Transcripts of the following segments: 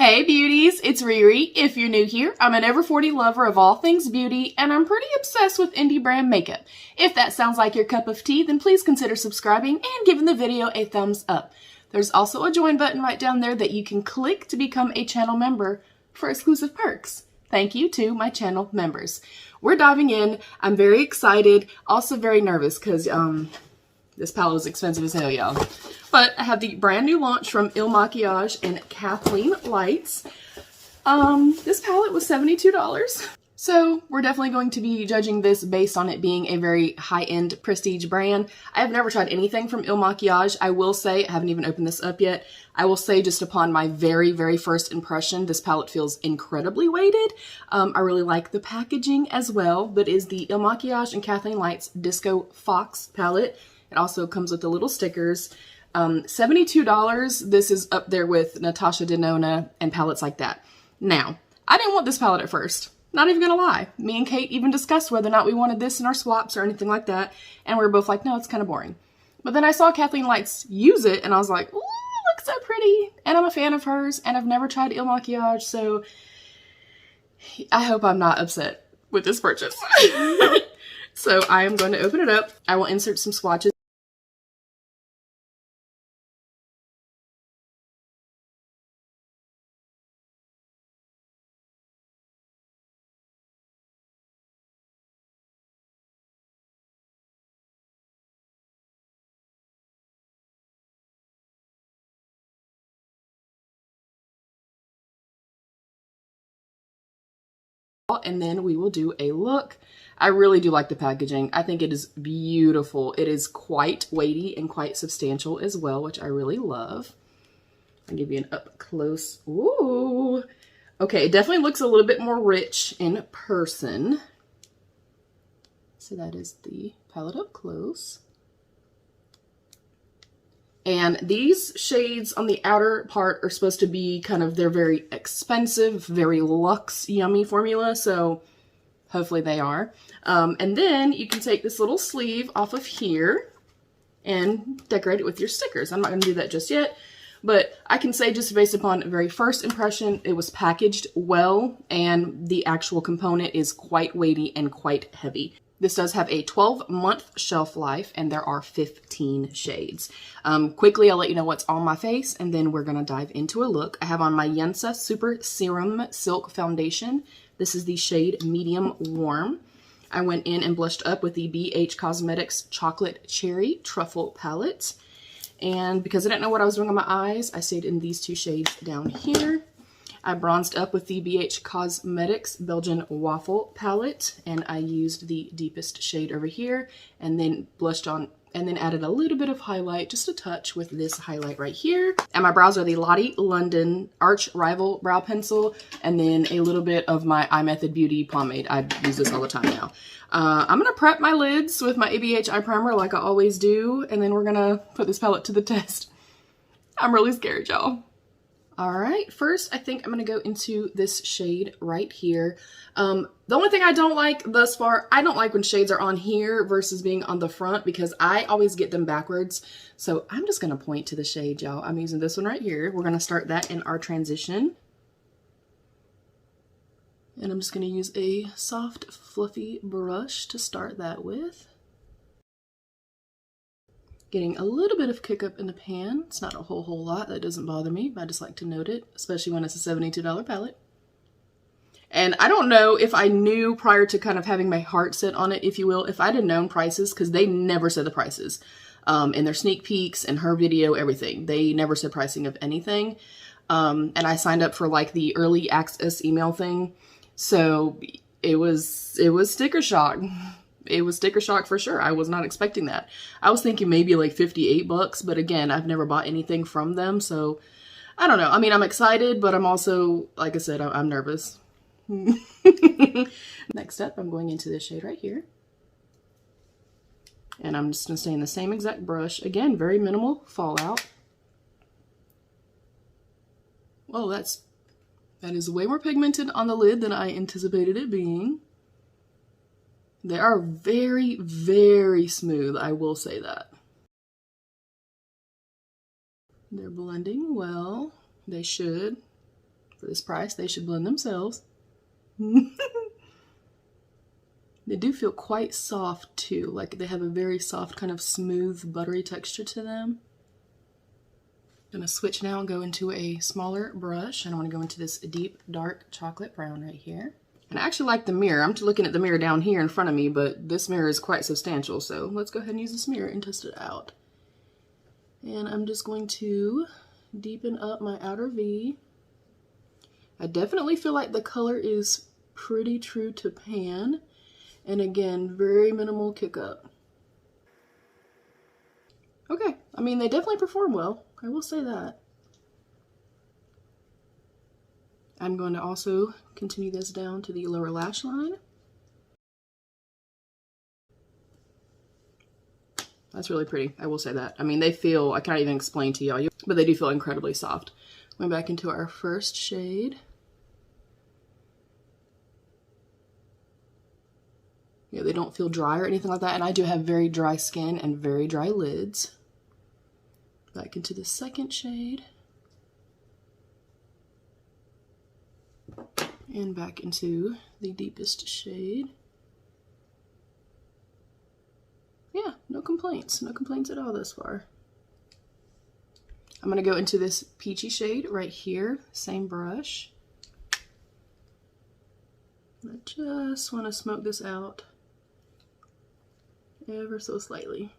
Hey beauties, it's Riri. If you're new here, I'm an over 40 lover of all things beauty, and I'm pretty obsessed with indie brand makeup. If that sounds like your cup of tea, then please consider subscribing and giving the video a thumbs up. There's also a join button right down there that you can click to become a channel member for exclusive perks. Thank you to my channel members. We're diving in. I'm very excited, also very nervous because this palette is expensive as hell, y'all. But I have the brand new launch from ilmakiage and kathleenlights. This palette was $72. So we're definitely going to be judging this based on it being a very high-end prestige brand. I have never tried anything from ilmakiage. I will say, I haven't even opened this up yet. I will say just upon my very, very first impression, this palette feels incredibly weighted. I really like the packaging as well, but is the ilmakiage and kathleenlights Disco Fox palette. It also comes with the little stickers. $72. This is up there with Natasha Denona and palettes like that. Now, I didn't want this palette at first. Not even gonna lie. Me and Kate even discussed whether or not we wanted this in our swaps or anything like that. And we were both like, no, it's kind of boring. But then I saw kathleenlights use it and I was like, ooh, looks so pretty. And I'm a fan of hers and I've never tried ilmakiage, so I hope I'm not upset with this purchase. So I am going to open it up. I will insert some swatches. And then we will do a look. I really do like the packaging. I think it is beautiful. It is quite weighty and quite substantial as well, which I really love. I'll give you an up close. Ooh. Okay, it definitely looks a little bit more rich in person. So that is the palette up close. And these shades on the outer part are supposed to be kind of their very expensive, very luxe, yummy formula. So hopefully they are. And then you can take this little sleeve off of here and decorate it with your stickers. I'm not going to do that just yet. But I can say just based upon a very first impression, it was packaged well. And the actual component is quite weighty and quite heavy. This does have a 12-month shelf life, and there are 15 shades. Quickly, I'll let you know what's on my face, and then we're going to dive into a look. I have on my Yensa Super Serum Silk Foundation. This is the shade Medium Warm. I went in and blushed up with the BH Cosmetics Chocolate Cherry Truffle Palette. And because I didn't know what I was doing on my eyes, I stayed in these two shades down here. I bronzed up with the BH Cosmetics Belgian Waffle palette, and I used the deepest shade over here, and then blushed on, and then added a little bit of highlight, just a touch with this highlight right here. And my brows are the Lottie London Arch Rival Brow Pencil, and then a little bit of my iMethodBeauty pomade. I use this all the time now. I'm gonna prep my lids with my Abh Eye Primer like I always do, and then we're gonna put this palette to the test. I'm really scared, y'all. All right, first I think I'm gonna go into this shade right here. The only thing I don't like thus far, I don't like when shades are on here versus being on the front because I always get them backwards. So I'm just gonna point to the shade, y'all. I'm using this one right here. We're gonna start that in our transition. And I'm just gonna use a soft, fluffy brush to start that with. Getting a little bit of kick up in the pan. It's not a whole lot. That doesn't bother me, but I just like to note it, especially when it's a $72 palette. And I don't know if I knew prior to kind of having my heart set on it, if you will, if I'd have known prices, because they never said the prices in their sneak peeks and her video, everything. They never said pricing of anything. And I signed up for like the early access email thing. So it was sticker shock. It was sticker shock for sure. I was not expecting that. I was thinking maybe like 58 bucks, but again, I've never bought anything from them. So I don't know. I mean, I'm excited, but I'm also, like I said, I'm nervous. Next up, I'm going into this shade right here. And I'm just gonna stay in the same exact brush. Again, very minimal fallout. Well, that is way more pigmented on the lid than I anticipated it being. They are very, very smooth, I will say that. They're blending well. They should. For this price, they should blend themselves. They do feel quite soft too, like they have a very soft kind of smooth buttery texture to them. I'm gonna switch now and go into a smaller brush, and I want to go into this deep dark chocolate brown right here. And I actually like the mirror. I'm just looking at the mirror down here in front of me, but this mirror is quite substantial, so let's go ahead and use this mirror and test it out. And I'm just going to deepen up my outer V. I definitely feel like the color is pretty true to pan. And again, very minimal kick up. Okay, I mean, they definitely perform well. I will say that. I'm going to also continue this down to the lower lash line. That's really pretty, I will say that. I mean, they feel, I can't even explain to y'all, but they do feel incredibly soft. Going back into our first shade. Yeah, they don't feel dry or anything like that, and I do have very dry skin and very dry lids. Back into the second shade. And back into the deepest shade. Yeah, no complaints. No complaints at all thus far. I'm going to go into this peachy shade right here, same brush. I just want to smoke this out ever so slightly.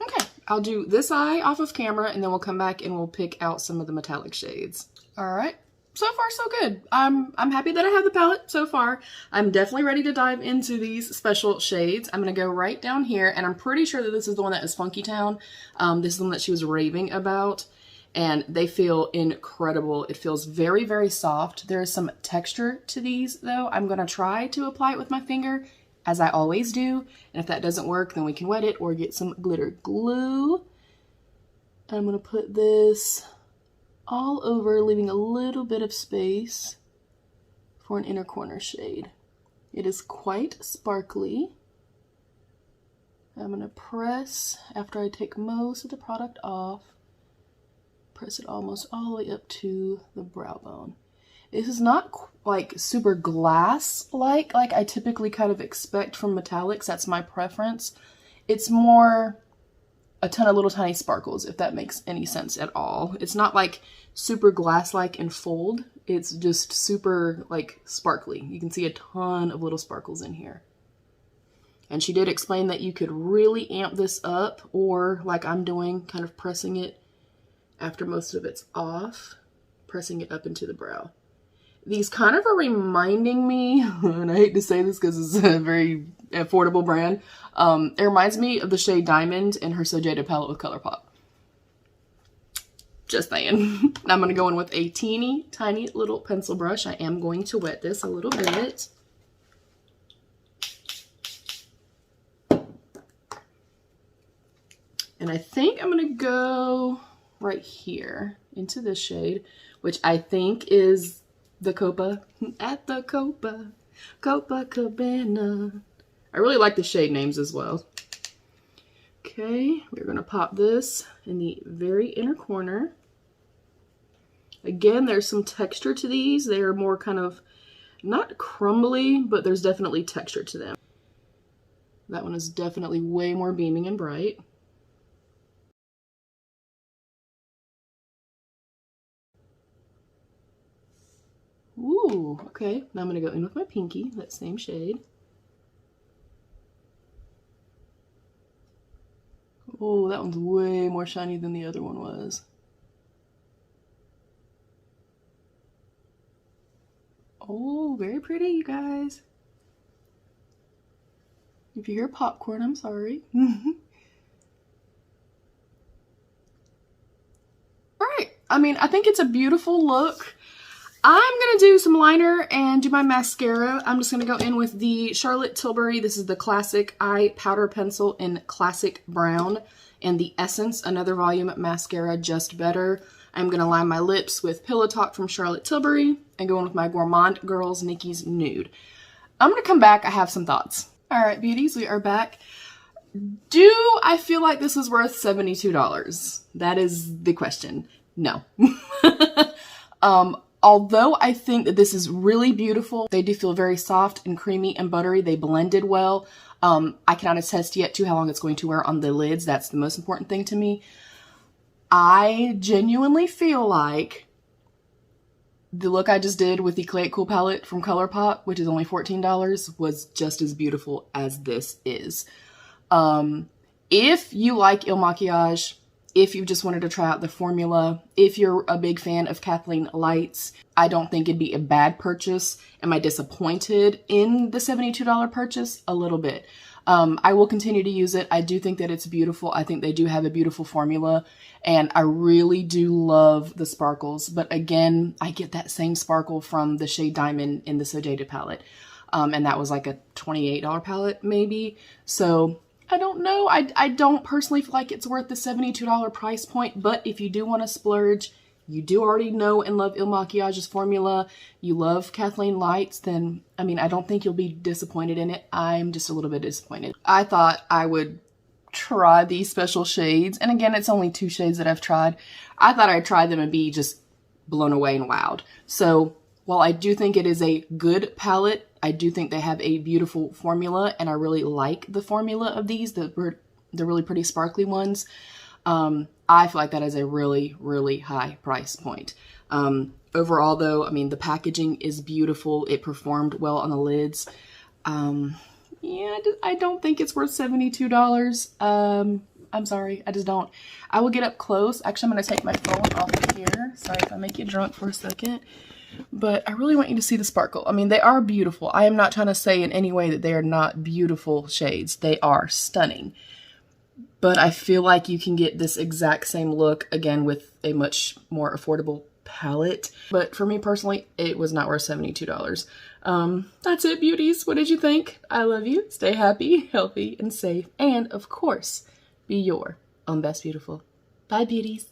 Okay, I'll do this eye off of camera, and then we'll come back and we'll pick out some of the metallic shades. All right, so far so good. I'm happy that I have the palette so far. I'm definitely ready to dive into these special shades. I'm gonna go right down here, and I'm pretty sure that this is the one that is Funky Town. This is the one that she was raving about, and they feel incredible. It feels very, very soft. There is some texture to these though. I'm gonna try to apply it with my finger, as I always do, and if that doesn't work, then we can wet it or get some glitter glue. I'm gonna put this all over, leaving a little bit of space for an inner corner shade. It is quite sparkly. I'm gonna press, after I take most of the product off, press it almost all the way up to the brow bone. This is not like super glass-like, like I typically kind of expect from metallics. That's my preference. It's more a ton of little tiny sparkles, if that makes any sense at all. It's not like super glass-like and fold. It's just super like sparkly. You can see a ton of little sparkles in here. And she did explain that you could really amp this up, or like I'm doing, kind of pressing it after most of it's off, pressing it up into the brow. These kind of are reminding me, and I hate to say this because it's a very affordable brand, it reminds me of the shade Diamond in her So Jada palette with ColourPop. Just saying. I'm going to go in with a teeny tiny little pencil brush. I am going to wet this a little bit. And I think I'm going to go right here into this shade, which I think is the Copa at the Copacabana. I really like the shade names as well. Okay, we're gonna pop this in the very inner corner. Again, there's some texture to these. They are more kind of, not crumbly, but there's definitely texture to them. That one is definitely way more beaming and bright. Ooh, okay. Now I'm going to go in with my pinky, that same shade. Oh, that one's way more shiny than the other one was. Oh, very pretty, you guys. If you hear popcorn, I'm sorry. Alright, I mean, I think it's a beautiful look. I'm going to do some liner and do my mascara. I'm just going to go in with the Charlotte Tilbury. This is the Classic Eye Powder Pencil in Classic Brown. And the Essence, another volume mascara, Just Better. I'm going to line my lips with Pillow Talk from Charlotte Tilbury and go in with my Gourmande Girls Nicki's Nude. I'm going to come back. I have some thoughts. Alright, beauties, we are back. Do I feel like this is worth $72? That is the question. No. Although I think that this is really beautiful, they do feel very soft and creamy and buttery. They blended well. I cannot attest yet to how long it's going to wear on the lids. That's the most important thing to me. I genuinely feel like the look I just did with the Clay It Cool palette from ColourPop, which is only $14, was just as beautiful as this is. If you like ilmakiage, if you just wanted to try out the formula, if you're a big fan of Kathleen Lights, I don't think it'd be a bad purchase. Am I disappointed in the $72 purchase? A little bit. I will continue to use it. I do think that it's beautiful. I think they do have a beautiful formula, and I really do love the sparkles. But again, I get that same sparkle from the shade Diamond in the So Jaded palette. And that was like a $28 palette maybe. So I don't know. I don't personally feel like it's worth the $72 price point, but if you do want to splurge, you do already know and love ilmakiage's formula, you love Kathleen Lights, then, I mean, I don't think you'll be disappointed in it. I'm just a little bit disappointed. I thought I would try these special shades, and again, it's only 2 shades that I've tried. I thought I'd try them and be just blown away and wowed. So while I do think it is a good palette, I do think they have a beautiful formula, and I really like the formula of these, the really pretty sparkly ones. I feel like that is a really, really high price point. Overall though, I mean, the packaging is beautiful. It performed well on the lids. Yeah, I don't think it's worth $72. I'm sorry, I just don't. I will get up close. Actually, I'm going to take my phone off of here. Sorry if I make you drunk for a second. But I really want you to see the sparkle. I mean, they are beautiful. I am not trying to say in any way that they are not beautiful shades. They are stunning. But I feel like you can get this exact same look, again, with a much more affordable palette. But for me personally, it was not worth $72. That's it, beauties. What did you think? I love you. Stay happy, healthy, and safe. And, of course, be your own best beautiful. Bye, beauties.